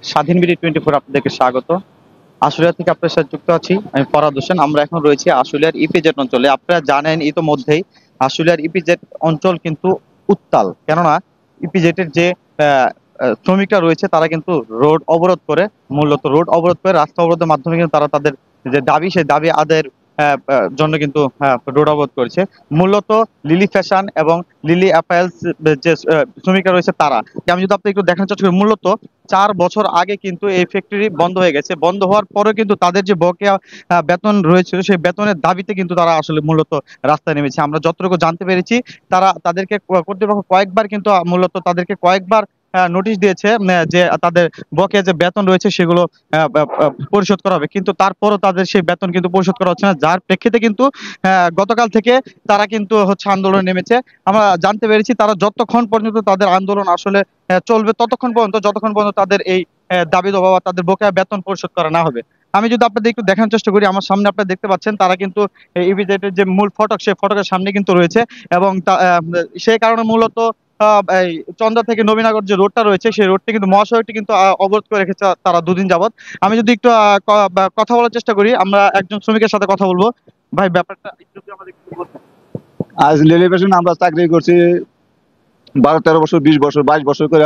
স্বাধীন বিডি 24 আপনাদেরকে স্বাগত। আশুলিয়া থেকে আপনার সাথে যুক্ত আছি আমি ফরহাদ হোসেন। আমরা এখন রয়েছি আশুলিয়ার ইপিজেড অঞ্চলে। আপনারা জানেন ইতোমধ্যেই আশুলিয়ার ইপিজেড অঞ্চল কিন্তু উত্তাল, কেননা ইপিজেডের যে শ্রমিকরা রয়েছে তারা কিন্তু রোড অবরোধ করে, মূলত রোড অবরোধ করে রাস্তা অবরোধের মাধ্যমে কিন্তু তারা তাদের যে দাবি সেই দাবি আদায়ের জন্য কিন্তু রোড অবরোধ করেছে। মূলত লিলি ফ্যাশন এবং লিলি অ্যাপারেলস যে শ্রমিকরা রয়েছে তারা, আমি যদি আপনি একটু দেখানোর চেষ্টা করি, মূলত 4 বছর আগে কিন্তু এই ফ্যাক্টরি বন্ধ হয়ে গেছে। বন্ধ হওয়ার পরেও কিন্তু তাদের যে বকেয়া বেতন রয়েছিল সেই বেতনের দাবিতে কিন্তু তারা আসলে মূলত রাস্তায় নেমেছে। আমরা যতটুকু জানতে পেরেছি তাদেরকে কর্তৃপক্ষ কয়েকবার কিন্তু মূলত তাদেরকে কয়েকবার নোটিশ দিয়েছে যে তাদের বকেয়া যে বেতন রয়েছে সেগুলো পরিশোধ করা হবে, কিন্তু তারপরও তাদের সেই বেতন কিন্তু পরিশোধ করা হচ্ছে না, যার প্রেক্ষিতে কিন্তু গতকাল থেকে তারা কিন্তু আন্দোলনে নেমেছে। আমরা জানতে পেরেছি তারা যতক্ষণ পর্যন্ত তাদের আন্দোলন আসলে চলবে ততক্ষণ পর্যন্ত, যতক্ষণ পর্যন্ত তাদের এই দাবি দাবা বা তাদের বকেয়া বেতন পরিশোধ করা না হবে। আমি যদি আপনাদের একটু দেখানোর চেষ্টা করি, আমার সামনে আপনারা দেখতে পাচ্ছেন তারা কিন্তু ইপিজেডের যে মূল ফটক সেই ফটকের সামনে কিন্তু রয়েছে, এবং সেই কারণে মূলত এই চন্দ্রা থেকে নবীনগর যে রোডটা রয়েছে সেই রোডটি কিন্তু মহাসড়কটি কিন্তু অবরোধ করে রেখেছে তারা 2 দিন যাবত। আমি যদি একটু কথা বলার চেষ্টা করি, আমরা একজন শ্রমিকের সাথে কথা বলবো। ভাই, ব্যাপারটা একটু যদি আমাদের একটু বলতেন। আজ রেলওয়ে স্টেশনে আমরা চাকরি করছি 12-13 বছর, 20 বছর, 22 বছর করে।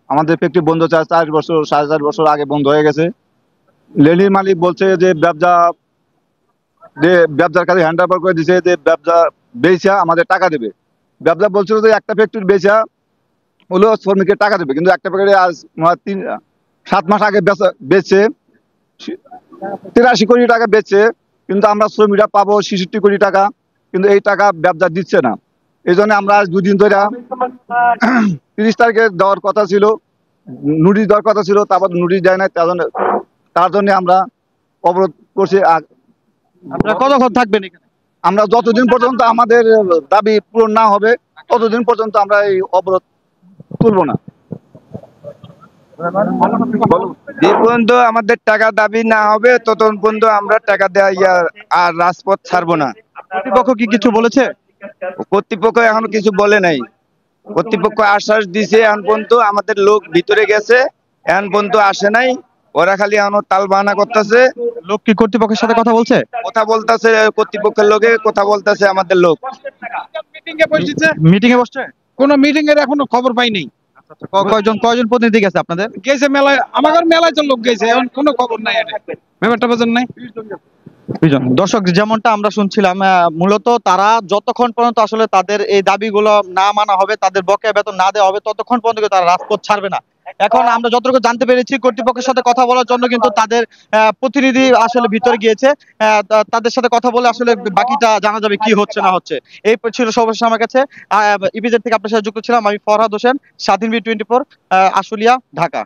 আমাদের ফ্যাক্টরি বন্ধ 4 বছর, 4.5 বছর আগে বন্ধ হয়ে গেছে। লেনির মালিক বলছে যে ব্যবসার কাছে হ্যান্ড ওভার করে দিছে, যে ব্যবসা বেচা আমাদের টাকা দেবে। ব্যবসা বলছিল যে একটা ফ্যাক্টরি বেচা হলো শ্রমিকের টাকা দেবে, কিন্তু একটা ফ্যাক্টরি আজ 7 মাস আগে বেচছে 83 কোটি টাকা বেচছে, কিন্তু আমরা শ্রমিকরা পাবো 66 কোটি টাকা, কিন্তু এই টাকা ব্যবসা দিচ্ছে না। এই জন্য আমরা আজ 2 দিন ধরে 30 তারিখে দেওয়ার কথা ছিল, নোটিশ দেওয়ার কথা ছিল, তারপর নোটিশ দেয় নাই। তার জন্য আমরা অবরোধ করছি। আপনারা কতক্ষণ থাকবেন এখানে? আমরা যতদিন পর্যন্ত আমাদের দাবি পূরণ না হবে ততদিন পর্যন্ত আমরা এই অবরোধ তুলব না। যে পর্যন্ত আমাদের টাকা দাবি না হবে ততক্ষণ পর্যন্ত আমরা টাকা দেওয়া আর রাজপথ ছাড়বো না। কর্তৃপক্ষ কি কিছু বলেছে? কর্তৃপক্ষ এখনো কিছু বলে নাই। কর্তৃপক্ষ আশ্বাস দিছে, এখন পর্যন্ত আমাদের লোক ভিতরে গেছে, এখন পর্যন্ত আসে নাই। ওরা খালি এখনো তাল বাহানা করতেছে। লোক কি কর্তৃপক্ষের সাথে কথা বলছে? কথা বলতেছে কর্তৃপক্ষের লোকে, কথা বলতেছে আমাদের লোক। মিটিং এ বসছে? কোন মিটিং এর এখনো খবর পাই নাই। কয়জন প্রতিনিধি গেছে আপনাদের? গেছে মেলায়, আমাদের মেলায় তো লোক গেছে, এখন কোনো খবর নাই। ব্যাপারটা বোঝেন নাই। দর্শক, যেমনটা আমরা শুনছিলাম, মূলত তারা যতক্ষণ পর্যন্ত আসলে তাদের এই দাবিগুলো না মানা হবে, তাদের বকেয়া বেতন না দেওয়া হবে, ততক্ষণ পর্যন্ত কিন্তু তারা রাজপথ ছাড়বে না। এখন আমরা যতটুকু জানতে পেরেছি কর্তৃপক্ষের সাথে কথা বলার জন্য কিন্তু তাদের প্রতিনিধি আসলে ভিতরে গিয়েছে। তাদের সাথে কথা বলে আসলে বাকিটা জানা যাবে কি হচ্ছে না হচ্ছে। এই ছিল সর্বশেষ আমার কাছে। ইপিজেড থেকে আপনার সাথে যুক্ত ছিলাম আমি ফরহাদ হোসেন, স্বাধীন বি 24, আশুলিয়া, ঢাকা।